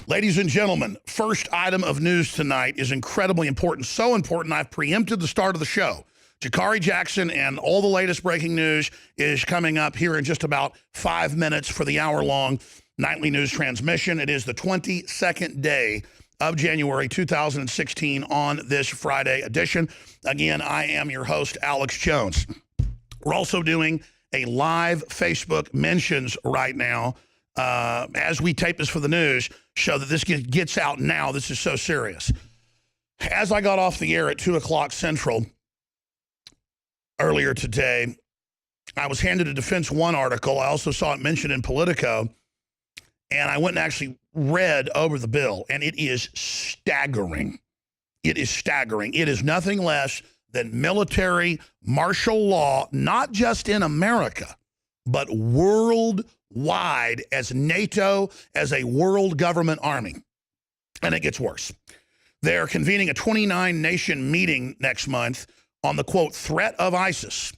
Ladies and gentlemen, first item of news tonight is incredibly important. So important, I've preempted the start of the show. Jakari Jackson and all the latest breaking news is coming up here in just about 5 minutes for the hour-long nightly news transmission. It is the 22nd day of January 2016 on this Friday edition. Again, I am your host, Alex Jones. We're also doing a live Facebook mentions right now as we tape this for the news, so that this gets out now. This is so serious. As I got off the air at 2 o'clock Central earlier today, I was handed a Defense One article. I also saw it mentioned in Politico, and I went and actually read over the bill, and it is staggering. It is staggering. It is nothing less than military martial law, not just in America, but worldwide, as NATO, as a world government army. And it gets worse. They're convening a 29-nation meeting next month on the, quote, threat of ISIS.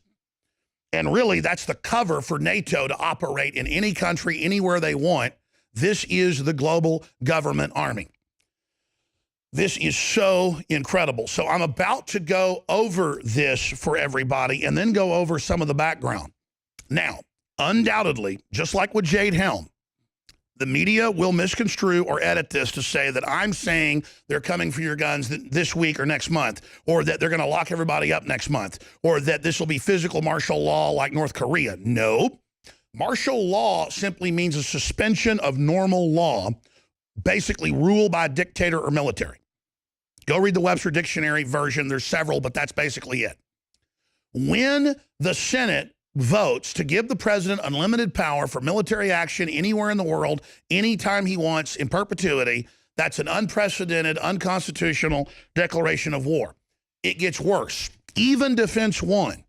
And really, that's the cover for NATO to operate in any country, anywhere they want. This is the global government army. This is so incredible. So I'm about to go over this for everybody and then go over some of the background. Now, undoubtedly, just like with Jade Helm, the media will misconstrue or edit this to say that I'm saying they're coming for your guns this week or next month, or that they're going to lock everybody up next month, or that this will be physical martial law like North Korea. No. Martial law simply means a suspension of normal law, basically rule by a dictator or military. Go read the Webster Dictionary version. There's several, but that's basically it. When the Senate votes to give the president unlimited power for military action anywhere in the world, anytime he wants, in perpetuity, that's an unprecedented, unconstitutional declaration of war. It gets worse. Even Defense One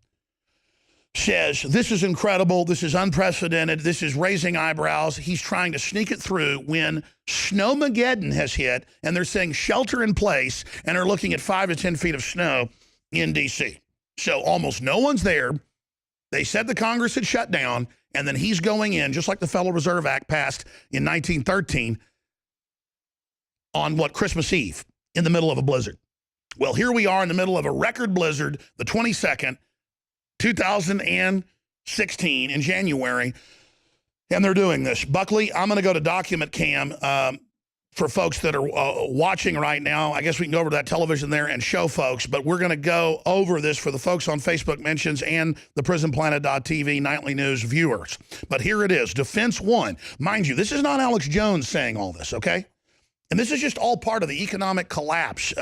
says, this is incredible, this is unprecedented, this is raising eyebrows. He's trying to sneak it through when Snowmageddon has hit, and they're saying shelter in place, and are looking at 5 to 10 feet of snow in D.C. So almost no one's there. They said the Congress had shut down, and then he's going in, just like the Federal Reserve Act passed in 1913, on what, Christmas Eve, in the middle of a blizzard. Well, here we are in the middle of a record blizzard, the 22nd, 2016 in January, and they're doing this. Buckley, I'm going to go to document cam for folks that are watching right now. I guess we can go over to that television there and show folks, but we're going to go over this for the folks on Facebook mentions and the prisonplanet.tv nightly news viewers. But here it is, Defense One. Mind you, this is not Alex Jones saying all this, okay? And this is just all part of the economic collapse,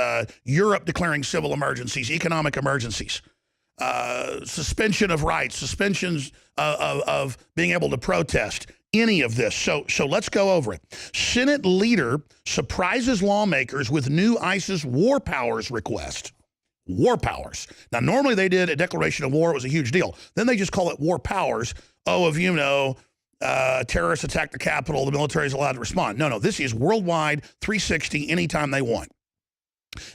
Europe declaring civil emergencies, economic emergencies. Suspension of rights, suspensions of being able to protest, any of this. So let's go over it. Senate leader surprises lawmakers with new ISIS war powers request. War powers. Now, normally they did a declaration of war. It was a huge deal. Then they just call it war powers. Oh, if you know, terrorists attack the Capitol, the military is allowed to respond. No, this is worldwide, 360, anytime they want.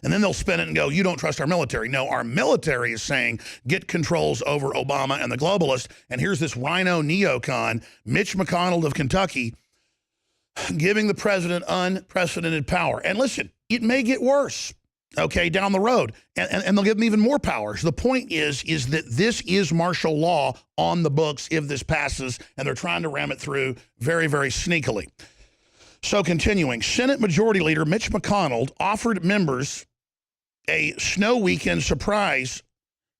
And then they'll spin it and go, you don't trust our military. No, our military is saying get controls over Obama and the globalists. And here's this rhino neocon, Mitch McConnell of Kentucky, giving the president unprecedented power. And listen, it may get worse, okay, down the road. And they'll give him even more powers. The point is that this is martial law on the books if this passes, and they're trying to ram it through very, very sneakily. So continuing, Senate Majority Leader Mitch McConnell offered members a snow weekend surprise,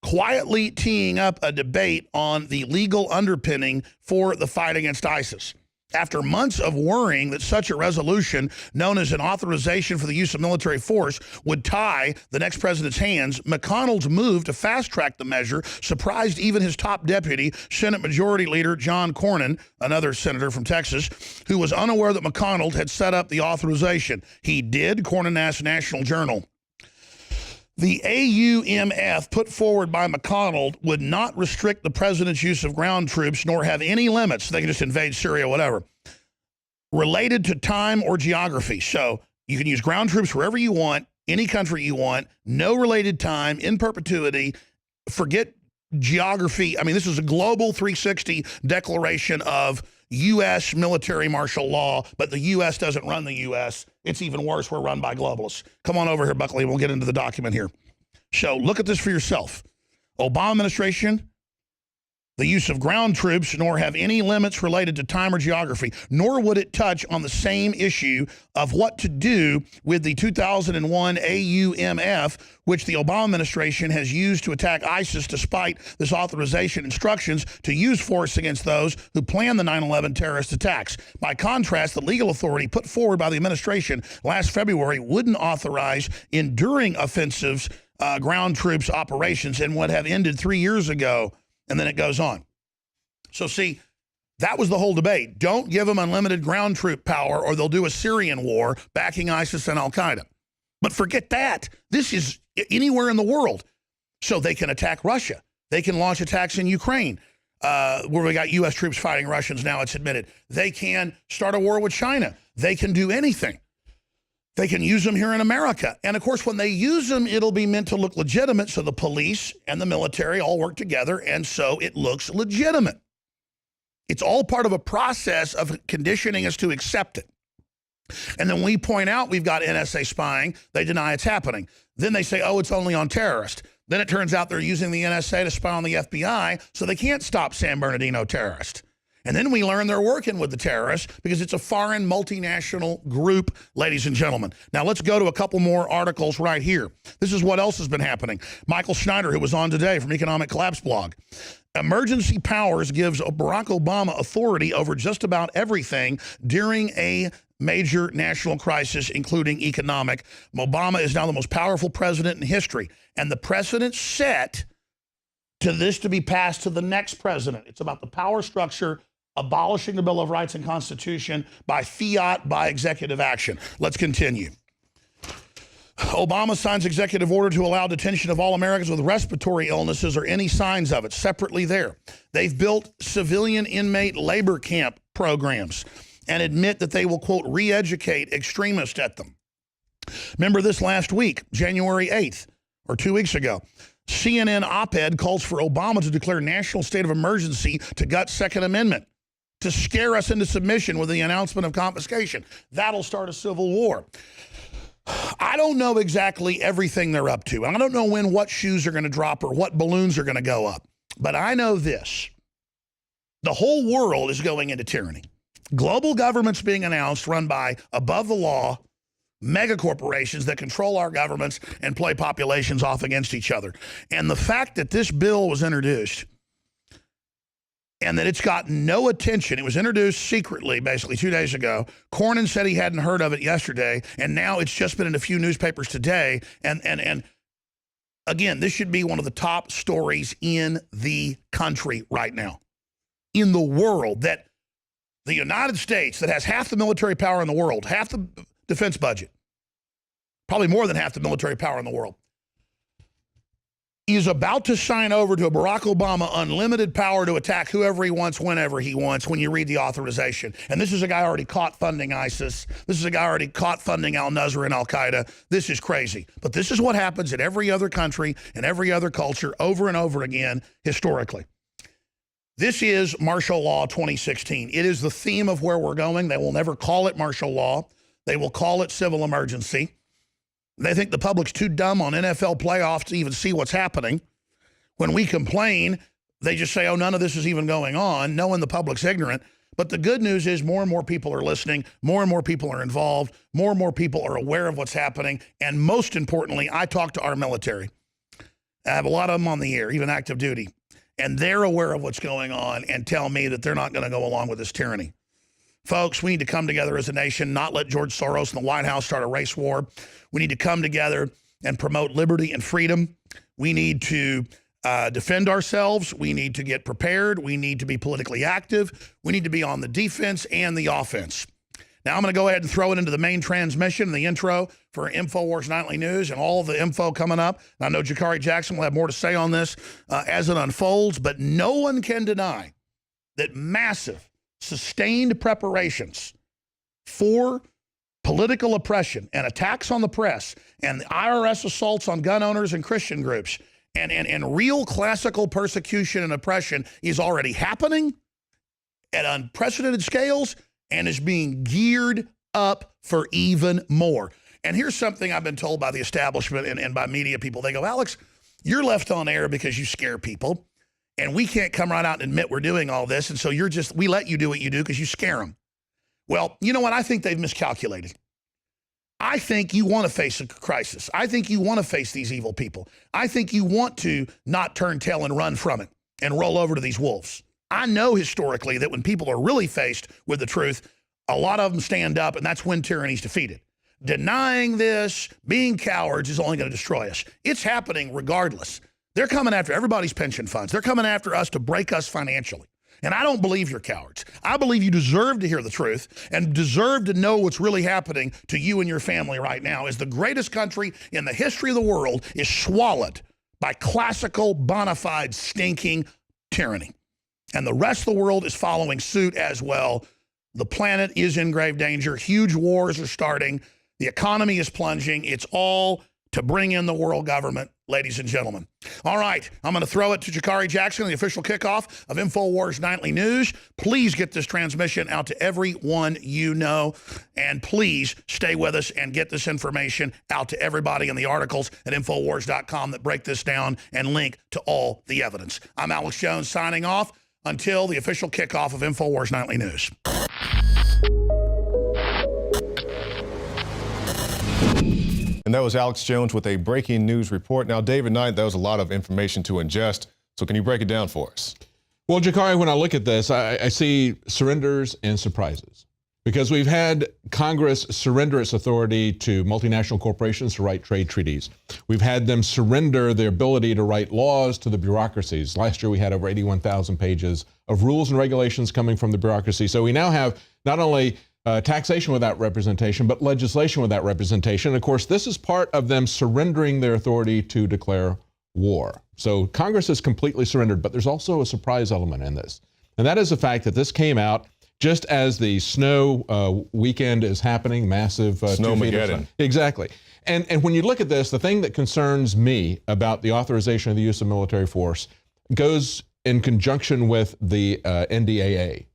quietly teeing up a debate on the legal underpinning for the fight against ISIS. After months of worrying that such a resolution, known as an authorization for the use of military force, would tie the next president's hands, McConnell's move to fast-track the measure surprised even his top deputy, Senate Majority Leader John Cornyn, another senator from Texas, who was unaware that McConnell had set up the authorization. He did, Cornyn asked National Journal. The AUMF put forward by McConnell would not restrict the president's use of ground troops nor have any limits. They can just invade Syria, whatever, related to time or geography. So you can use ground troops wherever you want, any country you want, no related time, in perpetuity. Forget geography. I mean, this is a global 360 declaration of U.S. military martial law, but the U.S. doesn't run the U.S. it's even worse. We're run by globalists. Come on over here, Buckley, and we'll get into the document here. So look at this for yourself. Obama administration, the use of ground troops, nor have any limits related to time or geography, nor would it touch on the same issue of what to do with the 2001 AUMF, which the Obama administration has used to attack ISIS despite this authorization instructions to use force against those who planned the 9/11 terrorist attacks. By contrast, the legal authority put forward by the administration last February wouldn't authorize enduring offensives, ground troops operations, and would have ended 3 years ago. And then it goes on. So see, that was the whole debate. Don't give them unlimited ground troop power or they'll do a Syrian war backing ISIS and Al-Qaeda. But forget that. This is anywhere in the world. So they can attack Russia. They can launch attacks in Ukraine, where we got U.S. troops fighting Russians now, it's admitted. They can start a war with China. They can do anything. They can use them here in America. And of course, when they use them, it'll be meant to look legitimate. So the police and the military all work together. And so it looks legitimate. It's all part of a process of conditioning us to accept it. And then we point out we've got NSA spying. They deny it's happening. Then they say, oh, it's only on terrorists. Then it turns out they're using the NSA to spy on the FBI, so they can't stop San Bernardino terrorists. And then we learn they're working with the terrorists because it's a foreign multinational group, ladies and gentlemen. Now, let's go to a couple more articles right here. This is what else has been happening. Michael Schneider, who was on today from Economic Collapse blog. Emergency powers gives Barack Obama authority over just about everything during a major national crisis, including economic. Obama is now the most powerful president in history. And the precedent set to this to be passed to the next president. It's about the power structure, abolishing the Bill of Rights and Constitution by fiat, by executive action. Let's continue. Obama signs executive order to allow detention of all Americans with respiratory illnesses or any signs of it separately there. They've built civilian inmate labor camp programs and admit that they will, quote, re-educate extremists at them. Remember this last week, January 8th, or 2 weeks ago. CNN op-ed calls for Obama to declare national state of emergency to gut Second Amendment, to scare us into submission with the announcement of confiscation. That'll start a civil war. I don't know exactly everything they're up to. I don't know when what shoes are going to drop or what balloons are going to go up. But I know this. The whole world is going into tyranny. Global governments being announced, run by above the law mega corporations that control our governments and play populations off against each other. And the fact that this bill was introduced and that it's gotten no attention, it was introduced secretly basically 2 days ago. Cornyn said he hadn't heard of it yesterday, and now it's just been in a few newspapers today. And again, this should be one of the top stories in the country right now, in the world, that the United States, that has half the military power in the world, half the defense budget, probably more than half the military power in the world, is about to sign over to a Barack Obama unlimited power to attack whoever he wants, whenever he wants, when you read the authorization. And this is a guy already caught funding ISIS. This is a guy already caught funding al-Nusra and al-Qaeda. This is crazy. But this is what happens in every other country and every other culture over and over again historically. This is martial law 2016. It is the theme of where we're going. They will never call it martial law. They will call it civil emergency. They think the public's too dumb on NFL playoffs to even see what's happening. When we complain, they just say, oh, none of this is even going on, knowing the public's ignorant. But the good news is more and more people are listening, more and more people are involved, more and more people are aware of what's happening. And most importantly, I talk to our military. I have a lot of them on the air, even active duty. And they're aware of what's going on and tell me that they're not going to go along with this tyranny. Folks, we need to come together as a nation, not let George Soros and the White House start a race war. We need to come together and promote liberty and freedom. We need to defend ourselves. We need to get prepared. We need to be politically active. We need to be on the defense and the offense. Now, I'm going to go ahead and throw it into the main transmission, the intro for InfoWars Nightly News and all of the info coming up. And I know Jakari Jackson will have more to say on this as it unfolds, but no one can deny that massive, sustained preparations for political oppression and attacks on the press and the IRS assaults on gun owners and Christian groups and real classical persecution and oppression is already happening at unprecedented scales and is being geared up for even more. And here's something I've been told by the establishment and by media people. They go, Alex, you're left on air because you scare people, and we can't come right out and admit we're doing all this, and so we let you do what you do because you scare them. Well, you know what? I think they've miscalculated. I think you want to face a crisis. I think you want to face these evil people. I think you want to not turn tail and run from it and roll over to these wolves. I know historically that when people are really faced with the truth, a lot of them stand up, and that's when tyranny's defeated. Denying this, being cowards is only going to destroy us. It's happening regardless. They're coming after everybody's pension funds. They're coming after us to break us financially. And I don't believe you're cowards. I believe you deserve to hear the truth and deserve to know what's really happening to you and your family right now, as the greatest country in the history of the world is swallowed by classical, bona fide, stinking tyranny. And the rest of the world is following suit as well. The planet is in grave danger. Huge wars are starting. The economy is plunging. It's all to bring in the world government, ladies and gentlemen. All right, I'm going to throw it to Jakari Jackson, the official kickoff of InfoWars Nightly News. Please get this transmission out to everyone you know, and please stay with us and get this information out to everybody in the articles at Infowars.com that break this down and link to all the evidence. I'm Alex Jones signing off until the official kickoff of InfoWars Nightly News. And that was Alex Jones with a breaking news report. Now, David Knight, that was a lot of information to ingest. So can you break it down for us? Well, Jakari, when I look at this, I see surrenders and surprises. Because we've had Congress surrender its authority to multinational corporations to write trade treaties. We've had them surrender their ability to write laws to the bureaucracies. Last year, we had over 81,000 pages of rules and regulations coming from the bureaucracy. So we now have not only taxation without representation, but legislation without representation. Of course, this is part of them surrendering their authority to declare war. So Congress is completely surrendered, but there's also a surprise element in this. And that is the fact that this came out just as the snow weekend is happening, massive Snowmageddon. Exactly. And when you look at this, the thing that concerns me about the authorization of the use of military force goes in conjunction with the NDAA.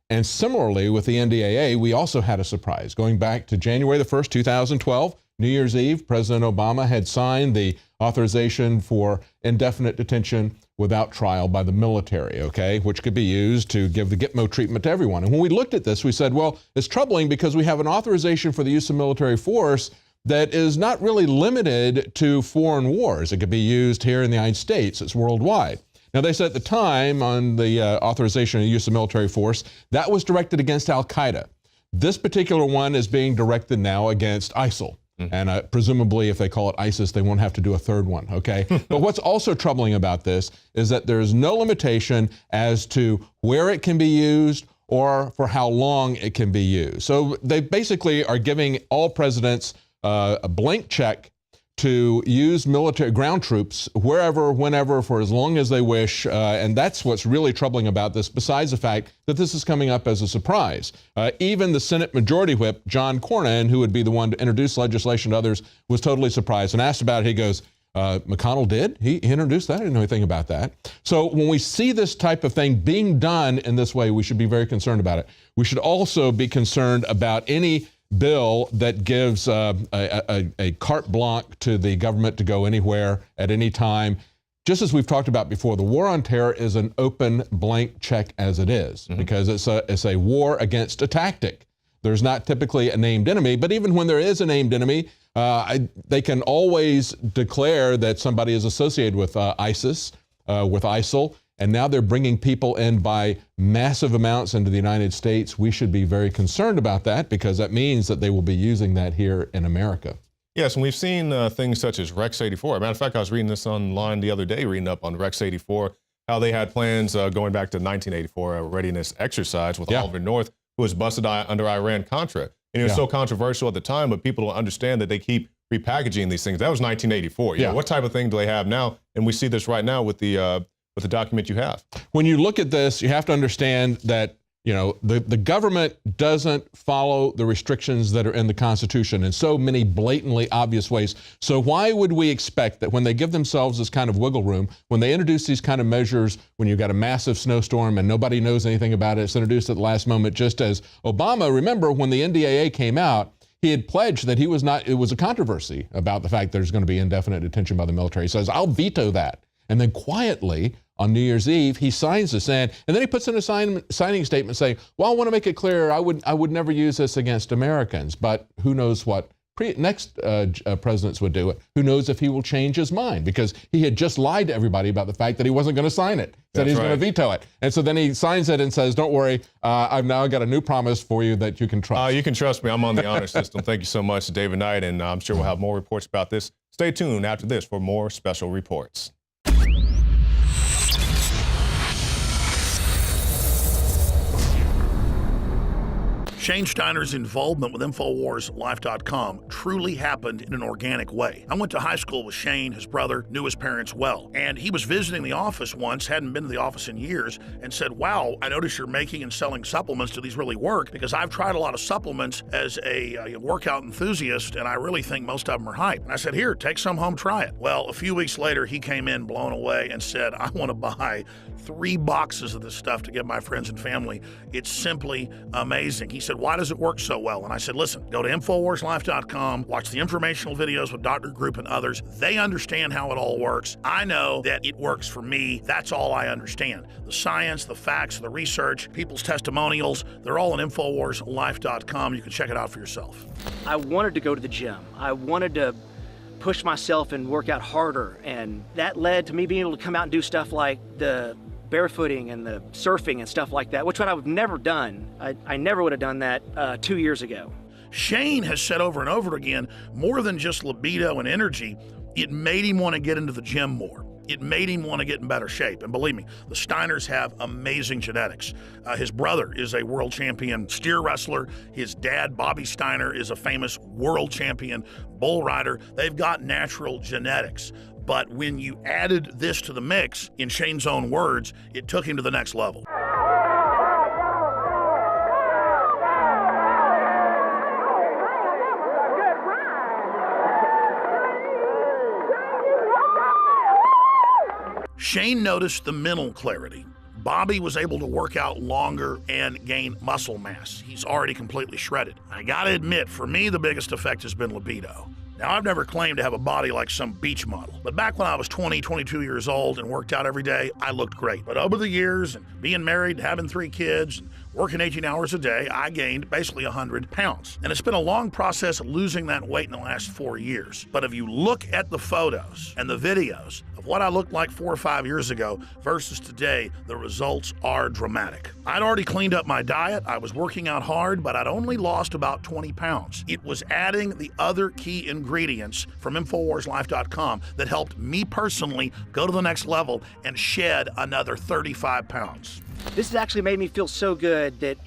And similarly, with the NDAA, we also had a surprise. Going back to January the 1st, 2012, New Year's Eve, President Obama had signed the authorization for indefinite detention without trial by the military, okay, which could be used to give the Gitmo treatment to everyone. And when we looked at this, we said, well, it's troubling because we have an authorization for the use of military force that is not really limited to foreign wars. It could be used here in the United States. It's worldwide. Now, they said at the time on the authorization of use of military force, that was directed against al-Qaeda. This particular one is being directed now against ISIL. And presumably, if they call it ISIS, they won't have to do a third one, okay? But what's also troubling about this is that there is no limitation as to where it can be used or for how long it can be used. So they basically are giving all presidents a blank check to use military ground troops wherever, whenever, for as long as they wish. And that's what's really troubling about this, besides the fact that this is coming up as a surprise. Even the Senate Majority Whip, John Cornyn, who would be the one to introduce legislation to others, was totally surprised and asked about it. He goes, McConnell did? He introduced that? I didn't know anything about that. So when we see this type of thing being done in this way, we should be very concerned about it. We should also be concerned about any bill that gives a carte blanche to the government to go anywhere at any time. Just as we've talked about before, the war on terror is an open blank check as it is, because it's a war against a tactic. There's not typically a named enemy, but even when there is a named enemy, they can always declare that somebody is associated with ISIS, with ISIL, and now they're bringing people in by massive amounts into the United States. We should be very concerned about that, because that means that they will be using that here in America. Yes, and we've seen things such as Rex 84. Matter of fact, I was reading this online the other day, reading up on Rex 84, how they had plans going back to 1984, a readiness exercise with Oliver North, who was busted under Iran-Contra. And it was so controversial at the time, but people don't understand that they keep repackaging these things. That was 1984. You know, what type of thing do they have now? And we see this right now with the document you have. When you look at this, you have to understand that You know, the government doesn't follow the restrictions that are in the Constitution in so many blatantly obvious ways. So why would we expect that when they give themselves this kind of wiggle room, when they introduce these kind of measures, when you've got a massive snowstorm and nobody knows anything about it, it's introduced at the last moment, just as Obama, remember when the NDAA came out, he had pledged that he was not, it was a controversy about the fact there's going to be indefinite detention by the military. He says, I'll veto that. And then quietly, on New Year's Eve, he signs this in, and then he puts in a signing statement saying, well, I want to make it clear I would never use this against Americans, but who knows what next presidents would do it. Who knows if he will change his mind, because he had just lied to everybody about the fact that he wasn't going to sign it, said he's going to veto it. And so then he signs it and says, don't worry, I've now got a new promise for you that you can trust. You can trust me. I'm on the honor system. Thank you so much, David Knight, and I'm sure we'll have more reports about this. Stay tuned after this for more special reports. Shane Steiner's involvement with InfoWarsLife.com truly happened in an organic way. I went to high school with Shane. His brother knew his parents well, and he was visiting the office once, hadn't been to the office in years, and said, wow, I notice you're making and selling supplements. Do these really work? Because I've tried a lot of supplements as a workout enthusiast, and I really think most of them are hype. And I said, here, take some home, try it. Well, a few weeks later, he came in blown away and said, I want to buy 3 boxes of this stuff to give my friends and family. It's simply amazing. He said, why does it work so well? And I said, listen, go to InfoWarsLife.com, watch the informational videos with Dr. Group and others. They understand how it all works. I know that it works for me. That's all I understand. The science, the facts, the research, people's testimonials, they're all on InfoWarsLife.com. You can check it out for yourself. I wanted to go to the gym. I wanted to push myself and work out harder. And that led to me being able to come out and do stuff like the barefooting and the surfing and stuff like that, which I've never done. I never would have done that 2 years ago. Shane has said over and over again, more than just libido and energy, it made him want to get into the gym more. It made him want to get in better shape. And believe me, the Steiners have amazing genetics. His brother is a world champion steer wrestler. His dad, Bobby Steiner, is a famous world champion bull rider. They've got natural genetics. But when you added this to the mix, in Shane's own words, it took him to the next level. Shane noticed the mental clarity. Bobby was able to work out longer and gain muscle mass. He's already completely shredded. I gotta admit, for me, the biggest effect has been libido. Now, I've never claimed to have a body like some beach model, but back when I was 20, 22 years old and worked out every day, I looked great. But over the years, and being married, having 3 kids, and working 18 hours a day, I gained basically 100 pounds. And it's been a long process losing that weight in the last 4 years. But if you look at the photos and the videos of what I looked like 4 or 5 years ago versus today, the results are dramatic. I'd already cleaned up my diet. I was working out hard, but I'd only lost about 20 pounds. It was adding the other key ingredients from InfoWarsLife.com that helped me personally go to the next level and shed another 35 pounds. This has actually made me feel so good that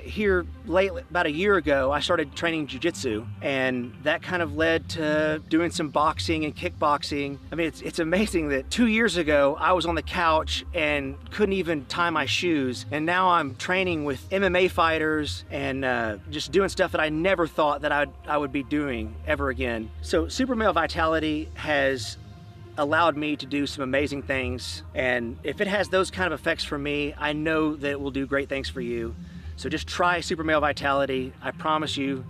here lately, about a year ago, I started training jiu-jitsu, and that kind of led to doing some boxing and kickboxing. I mean, it's amazing that 2 years ago, I was on the couch and couldn't even tie my shoes, and now I'm training with MMA fighters and just doing stuff that I never thought that I would be doing ever again. So Super Male Vitality has allowed me to do some amazing things, and if it has those kind of effects for me, I know that it will do great things for you. So just try Super Male Vitality. I promise you,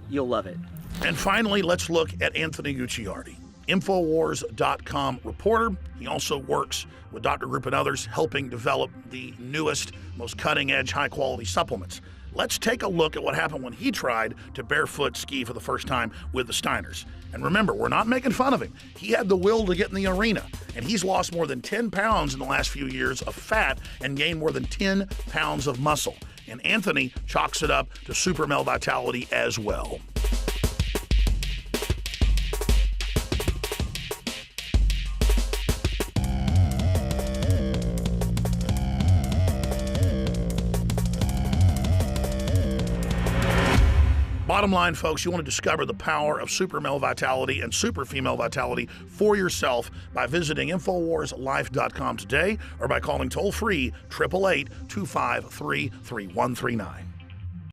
you'll love it. And finally, let's look at Anthony Gucciardi, Infowars.com reporter. He also works with Dr. Group and others, helping develop the newest, most cutting-edge, high-quality supplements. Let's take a look at what happened when he tried to barefoot ski for the first time with the Steiners. And remember, we're not making fun of him. He had the will to get in the arena, and he's lost more than 10 pounds in the last few years of fat and gained more than 10 pounds of muscle. And Anthony chalks it up to Super Male Vitality as well. Bottom line, folks, you want to discover the power of super male vitality and super female vitality for yourself by visiting InfoWarsLife.com today or by calling toll-free 888-253-3139.